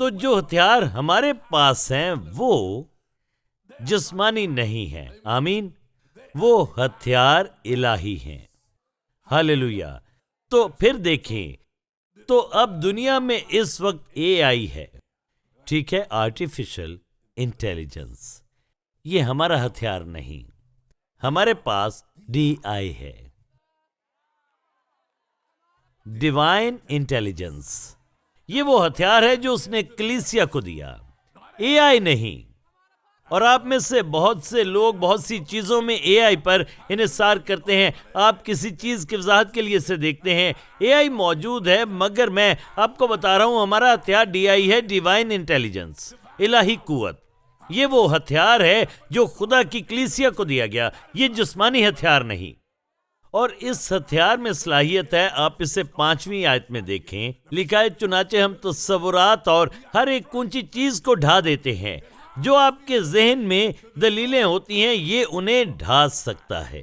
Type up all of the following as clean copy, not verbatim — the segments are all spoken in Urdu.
تو جو ہتھیار ہمارے پاس ہیں وہ جسمانی نہیں ہیں، آمین، وہ ہتھیار الہی ہیں، ہاللیلویا۔ تو پھر دیکھیں، تو اب دنیا میں اس وقت AI ہے، ٹھیک ہے، آرٹیفیشل انٹیلیجنس، یہ ہمارا ہتھیار نہیں، ہمارے پاس DI ہے، ڈیوائن انٹیلیجنس، یہ وہ ہتھیار ہے جو اس نے کلیسیا کو دیا، AI نہیں۔ اور آپ میں سے بہت سے لوگ بہت سی چیزوں میں AI پر انحصار کرتے ہیں۔ آپ کسی چیز کی وضاحت کے لیے اسے دیکھتے ہیں، AI موجود ہے، مگر میں آپ کو بتا رہا ہوں ہمارا ہتھیار DI ہے، ڈیوائن انٹیلیجنس، الہی قوت۔ یہ وہ ہتھیار ہے جو خدا کی کلیسیا کو دیا گیا، یہ جسمانی ہتھیار نہیں۔ اور اس ہتھیار میں صلاحیت ہے، آپ اسے 5ویں آیت میں دیکھیں، لکھا ہے چنانچہ ہم تصورات اور ہر ایک اونچی چیز کو ڈھا دیتے ہیں جو آپ کے ذہن میں دلیلیں ہوتی ہیں، یہ انہیں ڈھا سکتا ہے۔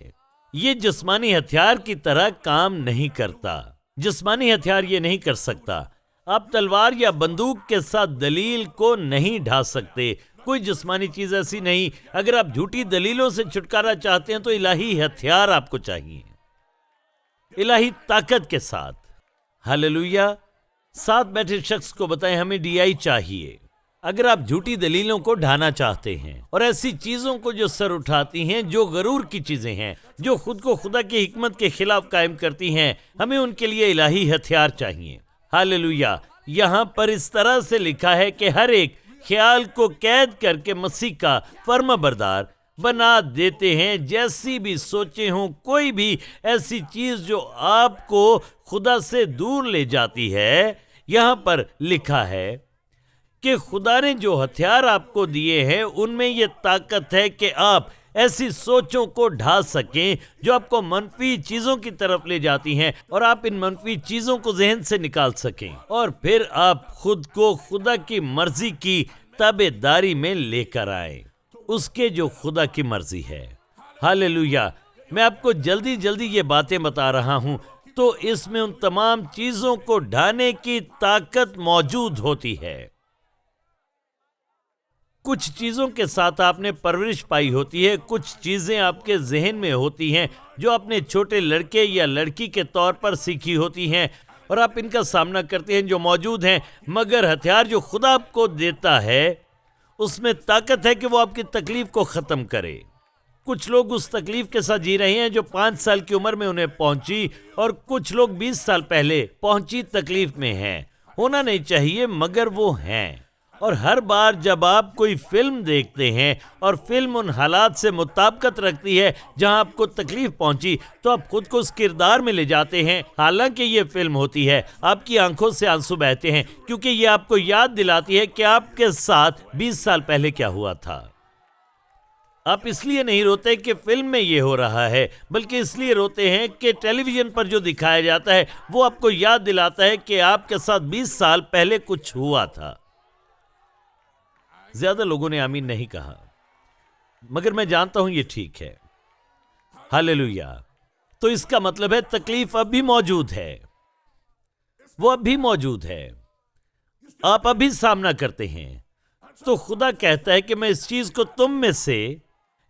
یہ جسمانی ہتھیار کی طرح کام نہیں کرتا، جسمانی ہتھیار یہ نہیں کر سکتا۔ آپ تلوار یا بندوق کے ساتھ دلیل کو نہیں ڈھا سکتے، کوئی جسمانی چیز ایسی نہیں۔ اگر آپ جھوٹی دلیلوں سے چھٹکارا چاہتے ہیں تو الہی ہتھیار آپ کو چاہیے، الہی طاقت کے ساتھ، ہاللیلویا۔ ساتھ بیٹھے شخص کو بتائیں ہمیں DI چاہیے اگر آپ جھوٹی دلیلوں کو ڈھانا چاہتے ہیں اور ایسی چیزوں کو جو سر اٹھاتی ہیں، جو غرور کی چیزیں ہیں، جو خود کو خدا کی حکمت کے خلاف قائم کرتی ہیں، ہمیں ان کے لیے الہی ہتھیار چاہیے، ہاللیلویا۔ یہاں پر اس طرح سے لکھا ہے کہ ہر ایک خیال کو قید کر کے مسیح کا فرما بردار بنا دیتے ہیں، جیسی بھی سوچیں ہوں، کوئی بھی ایسی چیز جو آپ کو خدا سے دور لے جاتی ہے۔ یہاں پر لکھا ہے کہ خدا نے جو ہتھیار آپ کو دیے ہیں ان میں یہ طاقت ہے کہ آپ ایسی سوچوں کو ڈھا سکیں جو آپ کو منفی چیزوں کی طرف لے جاتی ہیں، اور آپ ان منفی چیزوں کو ذہن سے نکال سکیں، اور پھر آپ خود کو خدا کی مرضی کی تابع داری میں لے کر آئیں، اس کے جو خدا کی مرضی ہے، ہاللیلویا۔ میں آپ کو جلدی یہ باتیں بتا رہا ہوں، تو اس میں ان تمام چیزوں کو ڈھانے کی طاقت موجود ہوتی ہے۔ کچھ چیزوں کے ساتھ آپ نے پرورش پائی ہوتی ہے، کچھ چیزیں آپ کے ذہن میں ہوتی ہیں جو آپ نے چھوٹے لڑکے یا لڑکی کے طور پر سیکھی ہوتی ہیں، اور آپ ان کا سامنا کرتے ہیں، جو موجود ہیں، مگر ہتھیار جو خدا آپ کو دیتا ہے اس میں طاقت ہے کہ وہ آپ کی تکلیف کو ختم کرے۔ کچھ لوگ اس تکلیف کے ساتھ جی رہے ہیں جو 5 سال کی عمر میں انہیں پہنچی، اور کچھ لوگ 20 سال پہلے پہنچی تکلیف میں ہیں۔ ہونا نہیں چاہیے مگر وہ ہیں۔ اور ہر بار جب آپ کوئی فلم دیکھتے ہیں اور فلم ان حالات سے مطابقت رکھتی ہے جہاں آپ کو تکلیف پہنچی، تو آپ خود کو اس کردار میں لے جاتے ہیں، حالانکہ یہ فلم ہوتی ہے، آپ کی آنکھوں سے آنسو بہتے ہیں، کیونکہ یہ آپ کو یاد دلاتی ہے کہ آپ کے ساتھ 20 سال پہلے کیا ہوا تھا۔ آپ اس لیے نہیں روتے کہ فلم میں یہ ہو رہا ہے، بلکہ اس لیے روتے ہیں کہ ٹیلی ویژن پر جو دکھایا جاتا ہے وہ آپ کو یاد دلاتا ہے کہ آپ کے ساتھ 20 سال پہلے کچھ ہوا تھا۔ زیادہ لوگوں نے آمین نہیں کہا، مگر میں جانتا ہوں یہ ٹھیک ہے، ہاللیلویا۔ تو اس کا مطلب ہے تکلیف اب بھی موجود ہے، وہ اب بھی موجود ہے، آپ ابھی سامنا کرتے ہیں۔ تو خدا کہتا ہے کہ میں اس چیز کو تم میں سے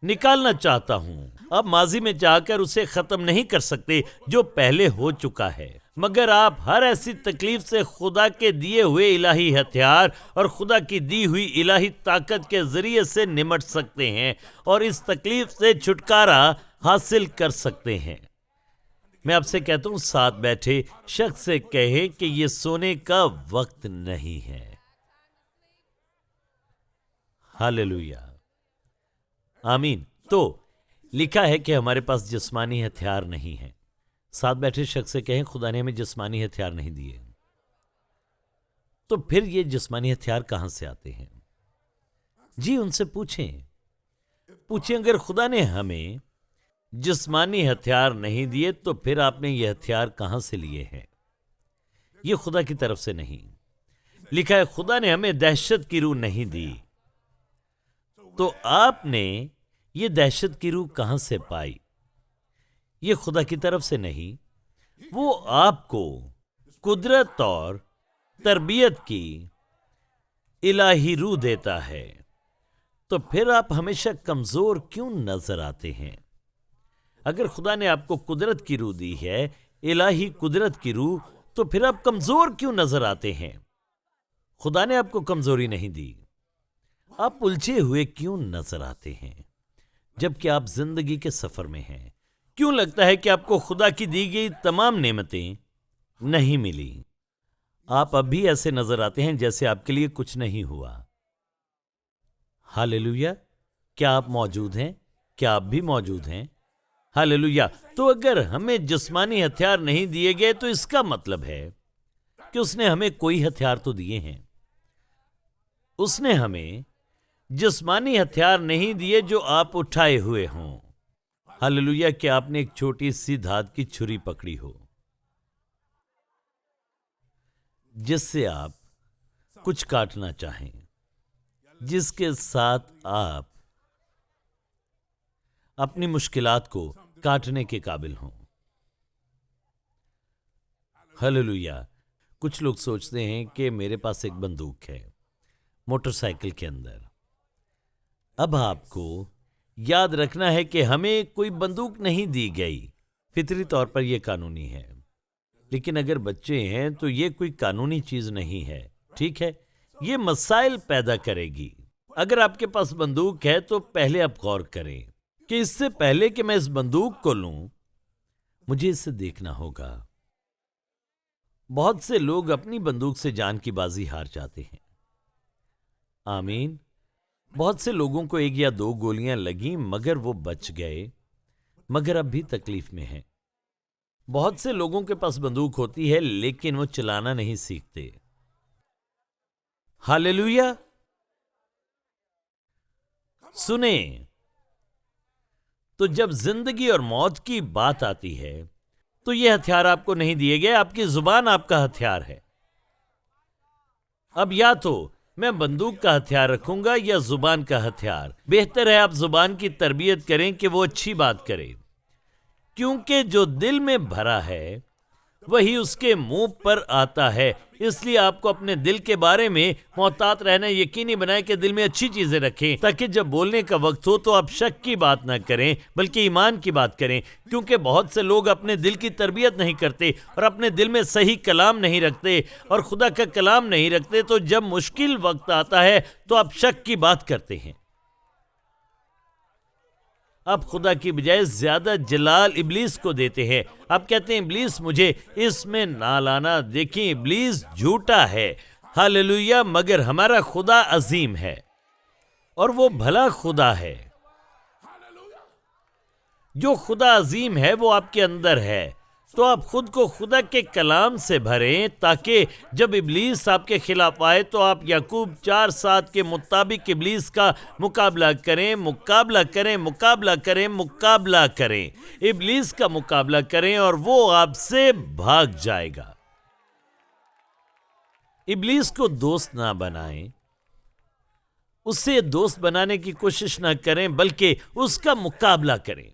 نکالنا چاہتا ہوں۔ آپ ماضی میں جا کر اسے ختم نہیں کر سکتے جو پہلے ہو چکا ہے، مگر آپ ہر ایسی تکلیف سے خدا کے دیے ہوئے الہی ہتھیار اور خدا کی دی ہوئی الہی طاقت کے ذریعے سے نمٹ سکتے ہیں اور اس تکلیف سے چھٹکارا حاصل کر سکتے ہیں۔ میں آپ سے کہتا ہوں، ساتھ بیٹھے شخص سے کہے کہ یہ سونے کا وقت نہیں ہے، ہاللیلویا، آمین۔ تو لکھا ہے کہ ہمارے پاس جسمانی ہتھیار نہیں ہے۔ ساتھ بیٹھے شخص سے کہیں خدا نے ہمیں جسمانی ہتھیار نہیں دیے، تو پھر یہ جسمانی ہتھیار کہاں سے آتے ہیں؟ جی ان سے پوچھیں اگر خدا نے ہمیں جسمانی ہتھیار نہیں دیے تو پھر آپ نے یہ ہتھیار کہاں سے لیے ہیں؟ یہ خدا کی طرف سے نہیں۔ لکھا ہے خدا نے ہمیں دہشت کی روح نہیں دی، تو آپ نے یہ دہشت کی روح کہاں سے پائی؟ یہ خدا کی طرف سے نہیں، وہ آپ کو قدرت اور تربیت کی الہی روح دیتا ہے، تو پھر آپ ہمیشہ کمزور کیوں نظر آتے ہیں؟ اگر خدا نے آپ کو قدرت کی روح دی ہے، الہی قدرت کی روح، تو پھر آپ کمزور کیوں نظر آتے ہیں؟ خدا نے آپ کو کمزوری نہیں دی۔ آپ الجھے ہوئے کیوں نظر آتے ہیں جبکہ آپ زندگی کے سفر میں ہیں؟ کیوں لگتا ہے کہ آپ کو خدا کی دی گئی تمام نعمتیں نہیں ملی؟ آپ اب بھی ایسے نظر آتے ہیں جیسے آپ کے لیے کچھ نہیں ہوا۔ ہاللیلویا! کیا آپ موجود ہیں؟ کیا آپ بھی موجود ہیں؟ ہاللیلویا! تو اگر ہمیں جسمانی ہتھیار نہیں دیے گئے تو اس کا مطلب ہے کہ اس نے ہمیں کوئی ہتھیار تو دیے ہیں۔ اس نے ہمیں جسمانی ہتھیار نہیں دیے جو آپ اٹھائے ہوئے ہوں۔ ہاللیلویا! کہ آپ نے ایک چھوٹی سی دھات کی چھری پکڑی ہو جس سے آپ کچھ کاٹنا چاہیں، جس کے ساتھ آپ اپنی مشکلات کو کاٹنے کے قابل ہوں۔ ہاللیلویا! کچھ لوگ سوچتے ہیں کہ میرے پاس ایک بندوق ہے موٹر سائیکل کے اندر۔ اب آپ کو یاد رکھنا ہے کہ ہمیں کوئی بندوق نہیں دی گئی۔ فطری طور پر یہ قانونی ہے، لیکن اگر بچے ہیں تو یہ کوئی قانونی چیز نہیں ہے، ٹھیک ہے؟ یہ مسائل پیدا کرے گی۔ اگر آپ کے پاس بندوق ہے تو پہلے آپ غور کریں کہ اس سے پہلے کہ میں اس بندوق کو لوں، مجھے اسے دیکھنا ہوگا۔ بہت سے لوگ اپنی بندوق سے جان کی بازی ہار جاتے ہیں۔ آمین۔ بہت سے لوگوں کو 1 یا 2 گولیاں لگیں مگر وہ بچ گئے، مگر اب بھی تکلیف میں ہیں۔ بہت سے لوگوں کے پاس بندوق ہوتی ہے لیکن وہ چلانا نہیں سیکھتے۔ ہاللیلویا! سنیں، تو جب زندگی اور موت کی بات آتی ہے تو یہ ہتھیار آپ کو نہیں دیے گئے، آپ کی زبان آپ کا ہتھیار ہے۔ اب یا تو میں بندوق کا ہتھیار رکھوں گا یا زبان کا ہتھیار۔ بہتر ہے آپ زبان کی تربیت کریں کہ وہ اچھی بات کرے، کیونکہ جو دل میں بھرا ہے وہی اس کے منہ پر آتا ہے۔ اس لیے آپ کو اپنے دل کے بارے میں محتاط رہنا یقینی بنائیں کہ دل میں اچھی چیزیں رکھیں، تاکہ جب بولنے کا وقت ہو تو آپ شک کی بات نہ کریں بلکہ ایمان کی بات کریں، کیونکہ بہت سے لوگ اپنے دل کی تربیت نہیں کرتے اور اپنے دل میں صحیح کلام نہیں رکھتے اور خدا کا کلام نہیں رکھتے، تو جب مشکل وقت آتا ہے تو آپ شک کی بات کرتے ہیں۔ آپ خدا کی بجائے زیادہ جلال ابلیس کو دیتے ہیں۔ آپ کہتے ہیں ابلیس مجھے اس میں نہ لانا۔ دیکھیں، ابلیس جھوٹا ہے، ہاللیلویا، مگر ہمارا خدا عظیم ہے اور وہ بھلا خدا ہے۔ جو خدا عظیم ہے وہ آپ کے اندر ہے، تو آپ خود کو خدا کے کلام سے بھریں تاکہ جب ابلیس آپ کے خلاف آئے تو آپ یعقوب 4:7 کے مطابق ابلیس کا مقابلہ کریں، مقابلہ کریں، مقابلہ کریں، مقابلہ کریں، ابلیس کا مقابلہ کریں اور وہ آپ سے بھاگ جائے گا۔ ابلیس کو دوست نہ بنائیں، اس سے دوست بنانے کی کوشش نہ کریں بلکہ اس کا مقابلہ کریں،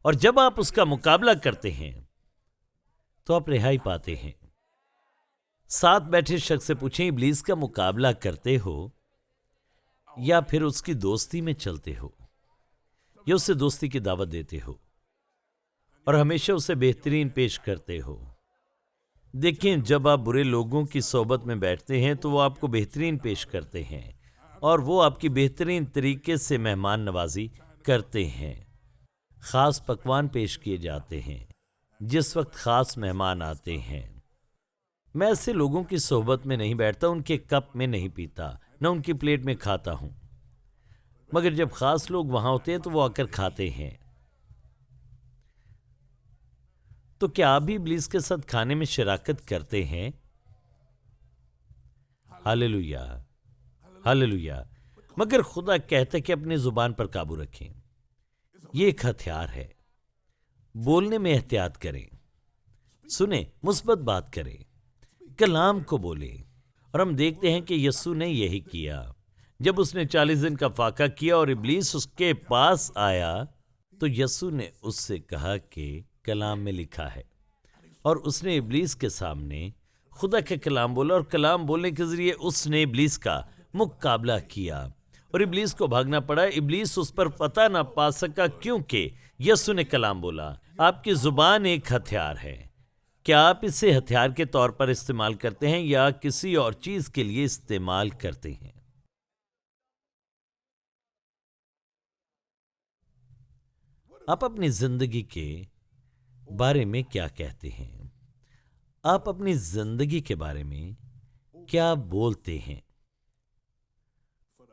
اور جب آپ اس کا مقابلہ کرتے ہیں تو آپ رہائی پاتے ہیں۔ ساتھ بیٹھے شخص سے پوچھیں، ابلیس کا مقابلہ کرتے ہو یا پھر اس کی دوستی میں چلتے ہو، یا اس سے دوستی کی دعوت دیتے ہو اور ہمیشہ اسے بہترین پیش کرتے ہو؟ دیکھیں، جب آپ برے لوگوں کی صحبت میں بیٹھتے ہیں تو وہ آپ کو بہترین پیش کرتے ہیں اور وہ آپ کی بہترین طریقے سے مہمان نوازی کرتے ہیں۔ خاص پکوان پیش کیے جاتے ہیں جس وقت خاص مہمان آتے ہیں۔ میں ایسے لوگوں کی صحبت میں نہیں بیٹھتا، ان کے کپ میں نہیں پیتا، نہ ان کی پلیٹ میں کھاتا ہوں، مگر جب خاص لوگ وہاں ہوتے ہیں تو وہ آ کر کھاتے ہیں۔ تو کیا آپ بھی ابلیس کے ساتھ کھانے میں شراکت کرتے ہیں؟ ہاللیلویا، ہاللیلویا۔ مگر خدا کہتا ہے کہ اپنی زبان پر قابو رکھیں۔ یہ ایک ہتھیار ہے۔ بولنے میں احتیاط کریں، سنیں، مثبت بات کریں، کلام کو بولیں۔ اور ہم دیکھتے ہیں کہ یسوع نے یہی کیا۔ جب اس نے 40 دن کا فاقہ کیا اور ابلیس اس کے پاس آیا تو یسوع نے اس سے کہا کہ کلام میں لکھا ہے، اور اس نے ابلیس کے سامنے خدا کا کلام بولا، اور کلام بولنے کے ذریعے اس نے ابلیس کا مقابلہ کیا اور ابلیس کو بھاگنا پڑا۔ ابلیس اس پر فتح نہ پا سکا کیونکہ یسوع نے کلام بولا۔ آپ کی زبان ایک ہتھیار ہے۔ کیا آپ اسے ہتھیار کے طور پر استعمال کرتے ہیں یا کسی اور چیز کے لیے استعمال کرتے ہیں؟ آپ اپنی زندگی کے بارے میں کیا کہتے ہیں؟ آپ اپنی زندگی کے بارے میں کیا بولتے ہیں؟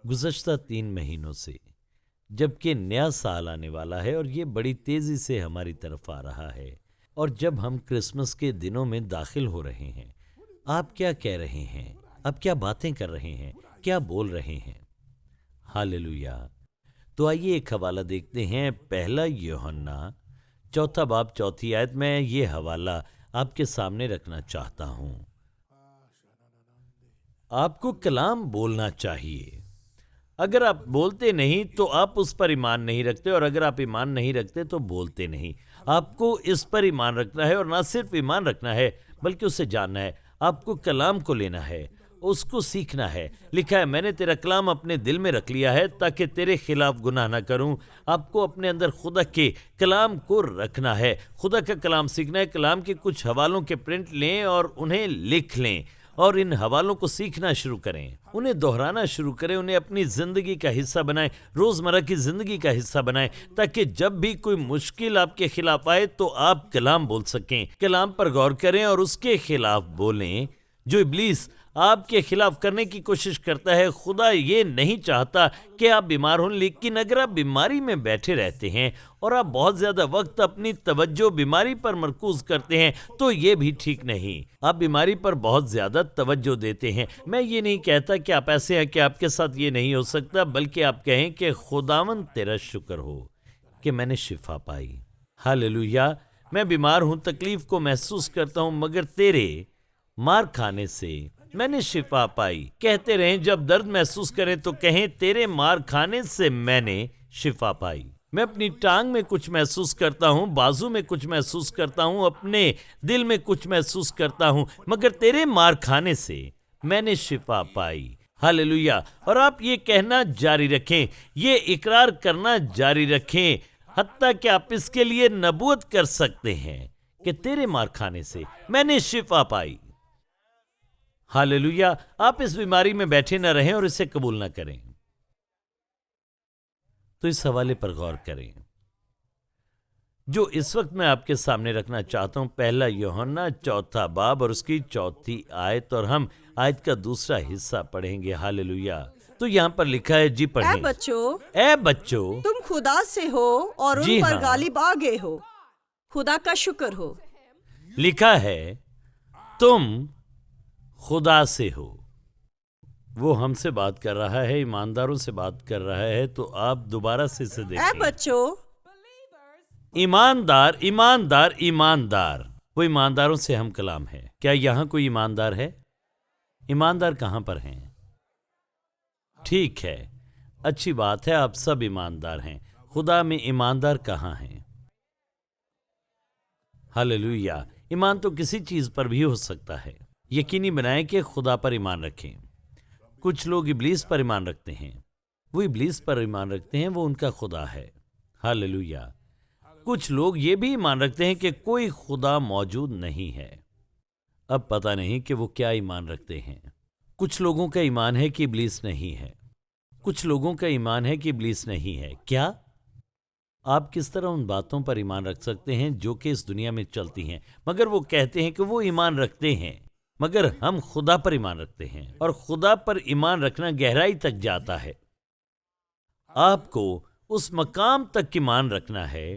گزشتہ 3 مہینوں سے جبکہ نیا سال آنے والا ہے اور یہ بڑی تیزی سے ہماری طرف آ رہا ہے، اور جب ہم کرسمس کے دنوں میں داخل ہو رہے ہیں، آپ کیا کہہ رہے ہیں؟ آپ کیا باتیں کر رہے ہیں؟ کیا بول رہے ہیں؟ ہاللویا! تو آئیے ایک حوالہ دیکھتے ہیں، پہلا یوحنا 4 باب 4 آیت۔ میں یہ حوالہ آپ کے سامنے رکھنا چاہتا ہوں۔ آپ کو کلام بولنا چاہیے۔ اگر آپ بولتے نہیں تو آپ اس پر ایمان نہیں رکھتے، اور اگر آپ ایمان نہیں رکھتے تو بولتے نہیں۔ آپ کو اس پر ایمان رکھنا ہے، اور نہ صرف ایمان رکھنا ہے بلکہ اسے جاننا ہے۔ آپ کو کلام کو لینا ہے، اس کو سیکھنا ہے۔ لکھا ہے، میں نے تیرا کلام اپنے دل میں رکھ لیا ہے تاکہ تیرے خلاف گناہ نہ کروں۔ آپ کو اپنے اندر خدا کے کلام کو رکھنا ہے، خدا کا کلام سیکھنا ہے۔ کلام کے کچھ حوالوں کے پرنٹ لیں اور انہیں لکھ لیں، اور ان حوالوں کو سیکھنا شروع کریں، انہیں دہرانا شروع کریں، انہیں اپنی زندگی کا حصہ بنائیں، روزمرہ کی زندگی کا حصہ بنائیں، تاکہ جب بھی کوئی مشکل آپ کے خلاف آئے تو آپ کلام بول سکیں۔ کلام پر غور کریں اور اس کے خلاف بولیں جو ابلیس آپ کے خلاف کرنے کی کوشش کرتا ہے۔ خدا یہ نہیں چاہتا کہ آپ بیمار ہوں، لیکن اگر آپ بیماری میں بیٹھے رہتے ہیں اور آپ بہت زیادہ وقت اپنی توجہ بیماری پر مرکوز کرتے ہیں تو یہ بھی ٹھیک نہیں۔ آپ بیماری پر بہت زیادہ توجہ دیتے ہیں۔ میں یہ نہیں کہتا کہ آپ ایسے ہیں کہ آپ کے ساتھ یہ نہیں ہو سکتا، بلکہ آپ کہیں کہ خداوند تیرا شکر ہو کہ میں نے شفا پائی۔ ہاللویا! میں بیمار ہوں، تکلیف کو محسوس کرتا ہوں، مگر تیرے مار کھانے سے میں نے شفا پائی۔ کہتے رہیں، جب درد محسوس کریں تو کہیں، تیرے مار کھانے سے میں نے شفا پائی۔ میں اپنی ٹانگ میں کچھ محسوس کرتا ہوں، بازو میں کچھ محسوس کرتا ہوں، اپنے دل میں کچھ محسوس کرتا ہوں، مگر تیرے مار کھانے سے میں نے شفا پائی۔ ہاللویا! اور آپ یہ کہنا جاری رکھیں، یہ اقرار کرنا جاری رکھیں، حتیٰ کہ آپ اس کے لیے نبوت کر سکتے ہیں کہ تیرے مار کھانے سے میں نے شفا پائی۔ ہاللویا! آپ اس بیماری میں بیٹھے نہ رہیں اور اسے قبول نہ کریں۔ تو اس حوالے پر غور کریں جو اس وقت میں آپ کے سامنے رکھنا چاہتا ہوں، پہلا یوحنا 4 باب اور اس کی 4 آیت، اور ہم آیت کا دوسرا حصہ پڑھیں گے۔ ہاللویا! تو یہاں پر لکھا ہے، جی پڑھیں۔ اے بچوں تم خدا سے ہو اور ان پر غالب آ گئے ہو، خدا کا شکر ہو۔ لکھا ہے تم خدا سے ہو۔ وہ ہم سے بات کر رہا ہے، ایمانداروں سے بات کر رہا ہے، تو آپ دوبارہ سے اسے دیکھیں۔ اے بچوں، ایماندار ایماندار ایماندار، وہ ایمانداروں سے ہم کلام ہے۔ کیا یہاں کوئی ایماندار ہے؟ ایماندار کہاں پر ہیں؟ ٹھیک ہے، اچھی بات ہے، آپ سب ایماندار ہیں۔ خدا میں ایماندار کہاں ہیں؟ ہاللویا! ایمان تو کسی چیز پر بھی ہو سکتا ہے۔ یقینی بنائیں کہ خدا پر ایمان رکھیں۔ کچھ لوگ ابلیس پر ایمان رکھتے ہیں، وہ ابلیس پر ایمان رکھتے ہیں، وہ ان کا خدا ہے۔ ہاللویا! کچھ لوگ یہ بھی ایمان رکھتے ہیں کہ کوئی خدا موجود نہیں ہے۔ اب پتہ نہیں کہ وہ کیا ایمان رکھتے ہیں۔ کچھ لوگوں کا ایمان ہے کہ ابلیس نہیں ہے، کچھ لوگوں کا ایمان ہے کہ ابلیس نہیں ہے۔ کیا آپ کس طرح ان باتوں پر ایمان رکھ سکتے ہیں جو کہ اس دنیا میں چلتی ہیں، مگر وہ کہتے ہیں کہ وہ ایمان رکھتے ہیں، مگر ہم خدا پر ایمان رکھتے ہیں، اور خدا پر ایمان رکھنا گہرائی تک جاتا ہے۔ آپ کو اس مقام تک ایمان رکھنا ہے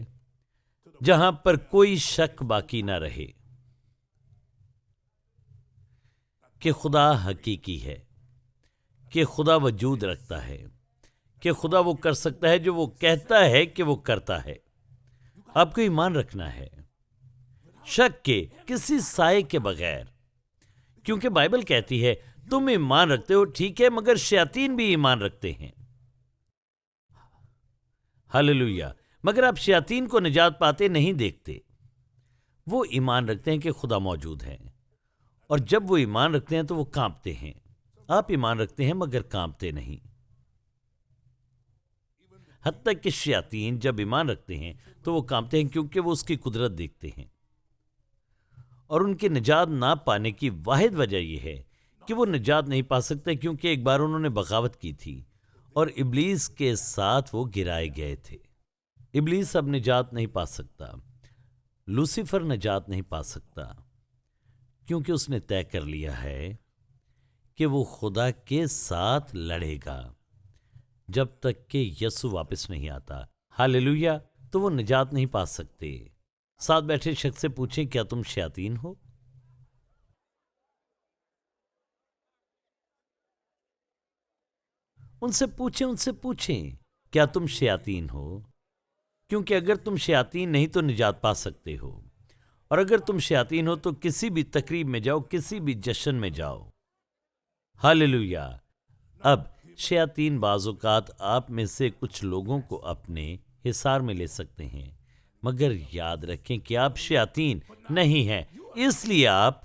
جہاں پر کوئی شک باقی نہ رہے کہ خدا حقیقی ہے، کہ خدا وجود رکھتا ہے، کہ خدا وہ کر سکتا ہے جو وہ کہتا ہے کہ وہ کرتا ہے۔ آپ کو ایمان رکھنا ہے شک کے، کسی سائے کے بغیر، کیونکہ بائبل کہتی ہے تم ایمان رکھتے ہو، ٹھیک ہے، مگر شیاطین بھی ایمان رکھتے ہیں۔ ہاللویا! مگر آپ شیاطین کو نجات پاتے نہیں دیکھتے۔ وہ ایمان رکھتے ہیں کہ خدا موجود ہے، اور جب وہ ایمان رکھتے ہیں تو وہ کانپتے ہیں. آپ ایمان رکھتے ہیں مگر کانپتے نہیں. حتیٰ کہ شیاطین جب ایمان رکھتے ہیں تو وہ کانپتے ہیں کیونکہ وہ اس کی قدرت دیکھتے ہیں. اور ان کے نجات نہ پانے کی واحد وجہ یہ ہے کہ وہ نجات نہیں پا سکتے کیونکہ ایک بار انہوں نے بغاوت کی تھی اور ابلیس کے ساتھ وہ گرائے گئے تھے. ابلیس اب نجات نہیں پا سکتا. لوسیفر نجات نہیں پا سکتا کیونکہ اس نے طے کر لیا ہے کہ وہ خدا کے ساتھ لڑے گا جب تک کہ یسوع واپس نہیں آتا. ہاللیلویا. تو وہ نجات نہیں پا سکتے. ساتھ بیٹھے شخص سے پوچھیں کیا تم شیاطین ہو؟ ان سے پوچھیں کیا تم شیاطین ہو؟ کیونکہ اگر تم شیاطین نہیں تو نجات پا سکتے ہو. اور اگر تم شیاطین ہو تو کسی بھی تقریب میں جاؤ، کسی بھی جشن میں جاؤ. ہاللیلویا. اب شیاطین بعض اوقات آپ میں سے کچھ لوگوں کو اپنے حصار میں لے سکتے ہیں، مگر یاد رکھیں کہ آپ شیاطین نہیں ہیں. اس لیے آپ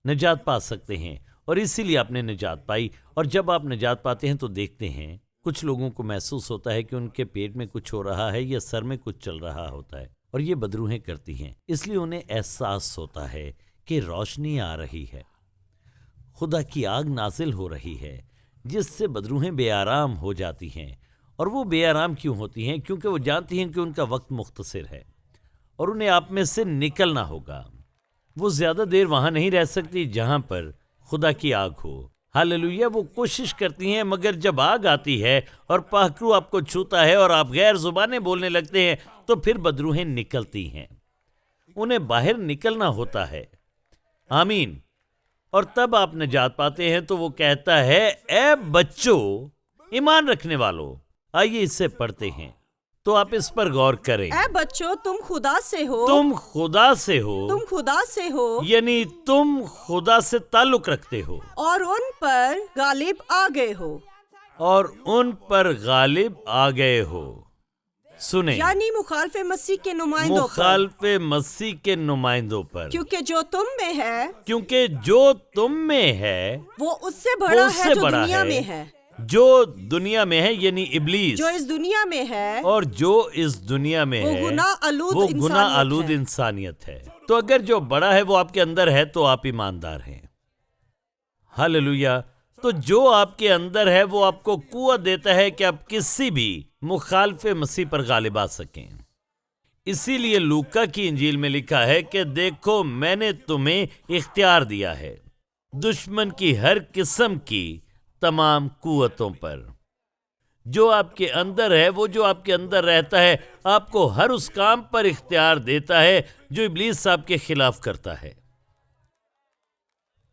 نجات پا سکتے ہیں اور اسی لیے آپ نے نجات پائی. اور جب آپ نجات پاتے ہیں تو دیکھتے ہیں کچھ لوگوں کو محسوس ہوتا ہے کہ ان کے پیٹ میں کچھ ہو رہا ہے یا سر میں کچھ چل رہا ہوتا ہے اور یہ بدروہیں کرتی ہیں. اس لیے انہیں احساس ہوتا ہے کہ روشنی آ رہی ہے، خدا کی آگ نازل ہو رہی ہے، جس سے بدروہیں بے آرام ہو جاتی ہیں. اور وہ بے آرام کیوں ہوتی ہیں؟ کیونکہ وہ جانتی ہیں کہ ان کا وقت مختصر ہے اور انہیں آپ میں سے نکلنا ہوگا. وہ زیادہ دیر وہاں نہیں رہ سکتی جہاں پر خدا کی آگ ہو. ہاللیلویا. وہ کوشش کرتی ہیں مگر جب آگ آتی ہے اور پاکرو آپ کو چھوتا ہے اور آپ غیر زبانیں بولنے لگتے ہیں تو پھر بدروہیں نکلتی ہیں. انہیں باہر نکلنا ہوتا ہے. آمین. اور تب آپ نجات پاتے ہیں. تو وہ کہتا ہے اے بچوں، ایمان رکھنے والوں، آئیے اس سے پڑھتے ہیں تو آپ اس پر غور کریں. اے بچوں، تم خدا سے ہو. تم خدا سے ہو. تم خدا سے ہو یعنی تم خدا سے تعلق رکھتے ہو اور ان پر غالب آ گئے ہو. اور ان پر غالب آ گئے ہو. سنیں، یعنی مخالف مسیح کے نمائندوں پر. مخالف مسیح کے نمائندوں پر. کیونکہ جو تم میں ہے کیونکہ جو تم میں ہے وہ اس سے بڑا ہے جو دنیا میں ہے. جو دنیا میں ہے یعنی ابلیس. جو اس دنیا میں ہے اور جو اس دنیا میں ہے وہ گناہ آلود انسانیت ہے. تو اگر جو بڑا ہے وہ آپ کے اندر ہے تو آپ ایماندار ہیں. ہاللیلویا. تو جو آپ کے اندر ہے وہ آپ کو قوت دیتا ہے کہ آپ کسی بھی مخالف مسیح پر غالب آ سکیں. اسی لیے لوکا کی انجیل میں لکھا ہے کہ دیکھو میں نے تمہیں اختیار دیا ہے دشمن کی ہر قسم کی تمام قوتوں پر. جو آپ کے اندر ہے، وہ جو آپ کے اندر رہتا ہے، آپ کو ہر اس کام پر اختیار دیتا ہے جو ابلیس آپ کے خلاف کرتا ہے.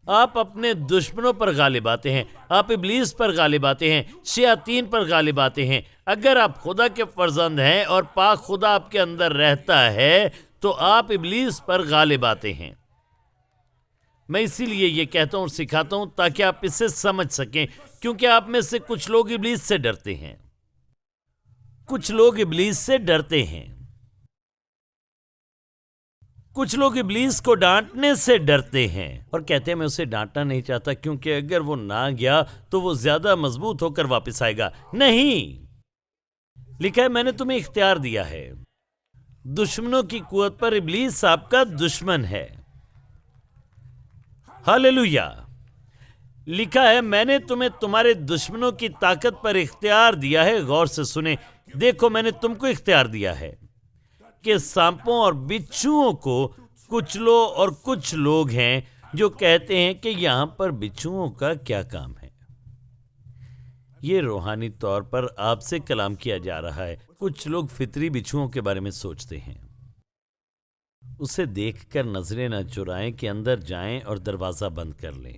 آپ اپنے دشمنوں پر غالب آتے ہیں، آپ ابلیس پر غالب آتے ہیں، شیاطین پر غالب آتے ہیں. اگر آپ خدا کے فرزند ہیں اور پاک خدا آپ کے اندر رہتا ہے تو آپ ابلیس پر غالب آتے ہیں. میں اسی لیے یہ کہتا ہوں اور سکھاتا ہوں تاکہ آپ اسے سمجھ سکیں، کیونکہ آپ میں سے کچھ لوگ ابلیس سے ڈرتے ہیں. کچھ لوگ ابلیس سے ڈرتے ہیں. کچھ لوگ ابلیس کو ڈانٹنے سے ڈرتے ہیں اور کہتے ہیں میں اسے ڈانٹنا نہیں چاہتا کیونکہ اگر وہ نہ گیا تو وہ زیادہ مضبوط ہو کر واپس آئے گا. نہیں، لکھا ہے میں نے تمہیں اختیار دیا ہے. دشمنوں کی قوت پر ابلیس آپ کا دشمن ہے. ہاللیلویا. لکھا ہے میں نے تمہیں تمہارے دشمنوں کی طاقت پر اختیار دیا ہے. غور سے سنیں، دیکھو میں نے تم کو اختیار دیا ہے کہ سانپوں اور بچھوؤں کو کچلو. اور کچھ لوگ ہیں جو کہتے ہیں کہ یہاں پر بچھوؤں کا کیا کام ہے. یہ روحانی طور پر آپ سے کلام کیا جا رہا ہے. کچھ لوگ فطری بچھوؤں کے بارے میں سوچتے ہیں. اسے دیکھ کر نظریں نہ چرائیں کہ اندر جائیں اور دروازہ بند کر لیں.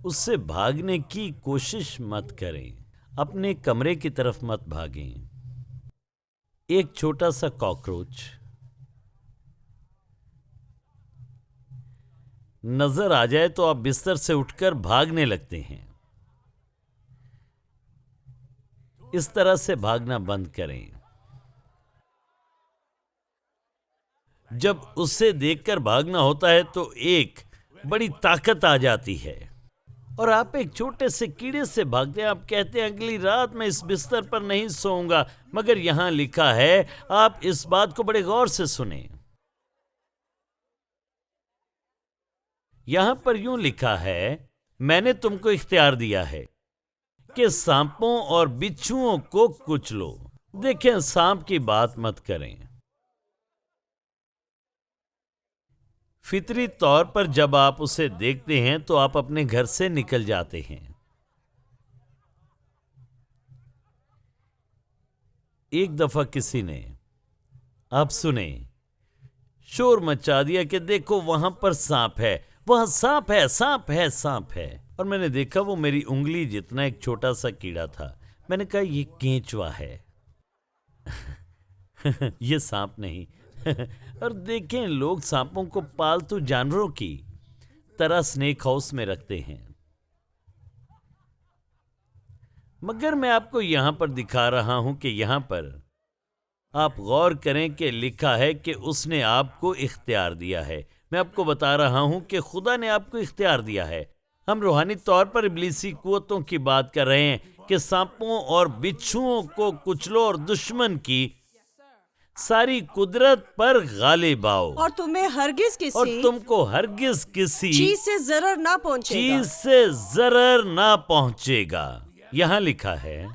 اس سے بھاگنے کی کوشش مت کریں. اپنے کمرے کی طرف مت بھاگیں. ایک چھوٹا سا کاکروچ نظر آ جائے تو آپ بستر سے اٹھ کر بھاگنے لگتے ہیں. اس طرح سے بھاگنا بند کریں. جب اسے دیکھ کر بھاگنا ہوتا ہے تو ایک بڑی طاقت آ جاتی ہے، اور آپ ایک چھوٹے سے کیڑے سے بھاگتے ہیں. آپ کہتے ہیں اگلی رات میں اس بستر پر نہیں سوؤں گا، مگر یہاں لکھا ہے، آپ اس بات کو بڑے غور سے سنیں. یہاں پر یوں لکھا ہے، میں نے تم کو اختیار دیا ہے کہ سانپوں اور بچھوؤں کو کچلو. دیکھیں، سانپ کی بات مت کریں. فطری طور پر جب آپ اسے دیکھتے ہیں تو آپ اپنے گھر سے نکل جاتے ہیں. ایک دفعہ کسی نے، آپ سنیں، شور مچا دیا کہ دیکھو وہاں پر سانپ ہے، وہاں سانپ ہے، سانپ ہے، سانپ ہے. اور میں نے دیکھا وہ میری انگلی جتنا ایک چھوٹا سا کیڑا تھا. میں نے کہا یہ کینچوا ہے. یہ سانپ نہیں. اور دیکھیں، لوگ سانپوں کو پالتو جانوروں کی طرح سنیک ہاؤس میں رکھتے ہیں. مگر میں آپ کو یہاں پر دکھا رہا ہوں کہ یہاں پر آپ غور کریں کہ لکھا ہے کہ اس نے آپ کو اختیار دیا ہے. میں آپ کو بتا رہا ہوں کہ خدا نے آپ کو اختیار دیا ہے. ہم روحانی طور پر ابلیسی قوتوں کی بات کر رہے ہیں کہ سانپوں اور بچھوؤں کو کچلو اور دشمن کی ساری قدرت پر غالب آؤ، اور تمہیں ہرگز اور کسی تم کو ہرگز کسی چیز سے ضرر نہ پہنچے گا. چیز سے ضرر نہ پہنچے گا. یہاں لکھا ہے،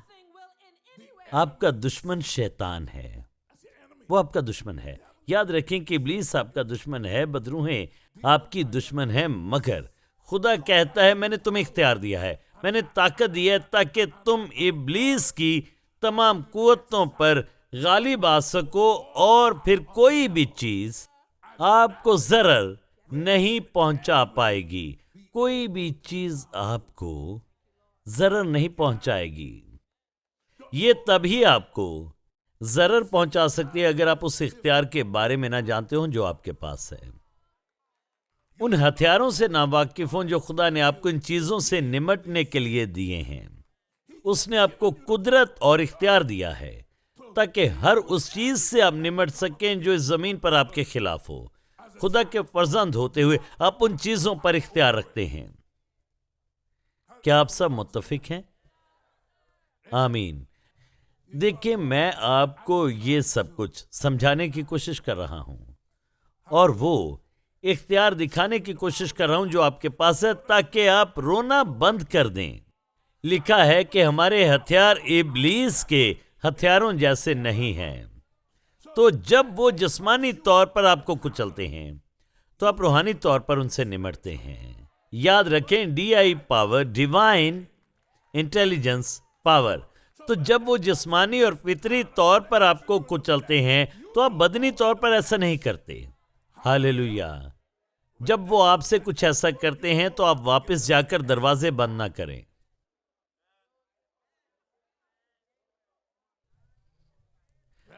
آپ کا دشمن شیطان ہے. وہ آپ کا دشمن ہے. یاد رکھیں کہ ابلیس آپ کا دشمن ہے، بدروہیں آپ کی دشمن ہے. مگر خدا کہتا ہے میں نے تمہیں اختیار دیا ہے، میں نے طاقت دی ہے تاکہ تم ابلیس کی تمام قوتوں پر غالب آ سکو، اور پھر کوئی بھی چیز آپ کو ضرر نہیں پہنچا پائے گی. کوئی بھی چیز آپ کو ضرر نہیں پہنچائے گی. یہ تبھی آپ کو ضرر پہنچا سکتی ہے اگر آپ اس اختیار کے بارے میں نہ جانتے ہوں جو آپ کے پاس ہے. ان ہتھیاروں سے ناواقف ہوں جو خدا نے آپ کو ان چیزوں سے نمٹنے کے لیے دیے ہیں. اس نے آپ کو قدرت اور اختیار دیا ہے تاکہ ہر اس چیز سے آپ نمٹ سکیں جو اس زمین پر آپ کے خلاف ہو. خدا کے فرزند ہوتے ہوئے آپ ان چیزوں پر اختیار رکھتے ہیں. کیا آپ سب متفق ہیں؟ آمین. دیکھیں، میں آپ کو یہ سب کچھ سمجھانے کی کوشش کر رہا ہوں، اور وہ اختیار دکھانے کی کوشش کر رہا ہوں جو آپ کے پاس ہے، تاکہ آپ رونا بند کر دیں. لکھا ہے کہ ہمارے ہتھیار ابلیس کے ہتھیاروں جیسے نہیں ہیں. تو جب وہ جسمانی طور پر آپ کو کچلتے ہیں تو آپ روحانی طور پر ان سے نمٹتے ہیں. یاد رکھیں، DI power, divine intelligence power. تو جب وہ جسمانی اور فطری طور پر آپ کو کچلتے ہیں تو آپ بدنی طور پر ایسا نہیں کرتے. ہاللیلویہ. جب وہ آپ سے کچھ ایسا کرتے ہیں تو آپ واپس جا کر دروازے بند نہ کریں.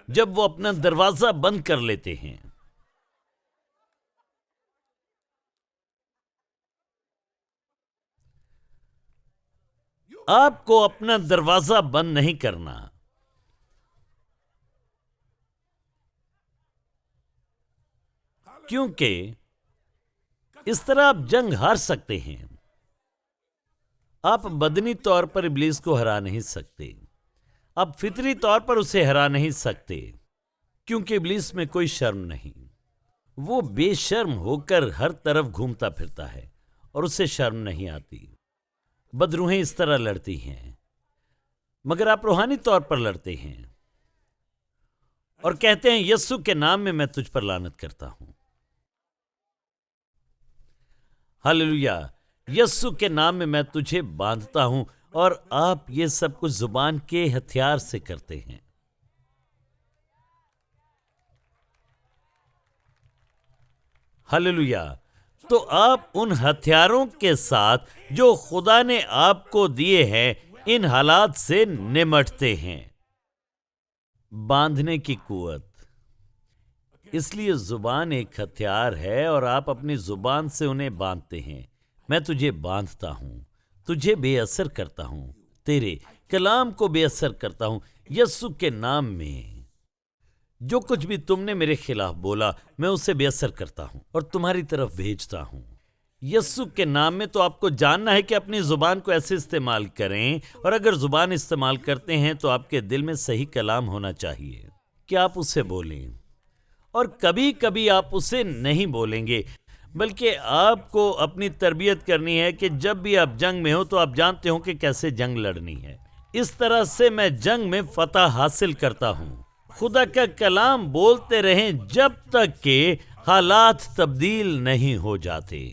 جب وہ اپنا دروازہ بند کر لیتے ہیں، آپ کو اپنا دروازہ بند نہیں کرنا. کیونکہ اس طرح آپ جنگ ہار سکتے ہیں. آپ بدنی طور پر ابلیس کو ہرا نہیں سکتے. آپ فطری طور پر اسے ہرا نہیں سکتے، کیونکہ ابلیس میں کوئی شرم نہیں. وہ بے شرم ہو کر ہر طرف گھومتا پھرتا ہے اور اسے شرم نہیں آتی. بدروہیں اس طرح لڑتی ہیں، مگر آپ روحانی طور پر لڑتے ہیں اور کہتے ہیں یسوع کے نام میں میں تجھ پر لعنت کرتا ہوں. ہاللیلویہ. یسوع کے نام میں تجھے باندھتا ہوں. اور آپ یہ سب کچھ زبان کے ہتھیار سے کرتے ہیں. ہاللیلویہ. تو آپ ان ہتھیاروں کے ساتھ جو خدا نے آپ کو دیے ہیں ان حالات سے نمٹتے ہیں. باندھنے کی قوت. اس لیے زبان ایک ہتھیار ہے اور آپ اپنی زبان سے انہیں باندھتے ہیں. میں تجھے باندھتا ہوں، تجھے بے اثر کرتا ہوں، تیرے کلام کو بے اثر کرتا ہوں. یسوع کے نام میں جو کچھ بھی تم نے میرے خلاف بولا میں اسے بے اثر کرتا ہوں اور تمہاری طرف بھیجتا ہوں. یسوع کے نام میں، تو آپ کو جاننا ہے کہ اپنی زبان کو ایسے استعمال کریں، اور اگر زبان استعمال کرتے ہیں تو آپ کے دل میں صحیح کلام ہونا چاہیے کہ آپ اسے بولیں، اور کبھی کبھی آپ اسے نہیں بولیں گے، بلکہ آپ کو اپنی تربیت کرنی ہے کہ جب بھی آپ جنگ میں ہو تو آپ جانتے ہو کہ کیسے جنگ لڑنی ہے۔ اس طرح سے میں جنگ میں فتح حاصل کرتا ہوں۔ خدا کا کلام بولتے رہیں جب تک کہ حالات تبدیل نہیں ہو جاتے۔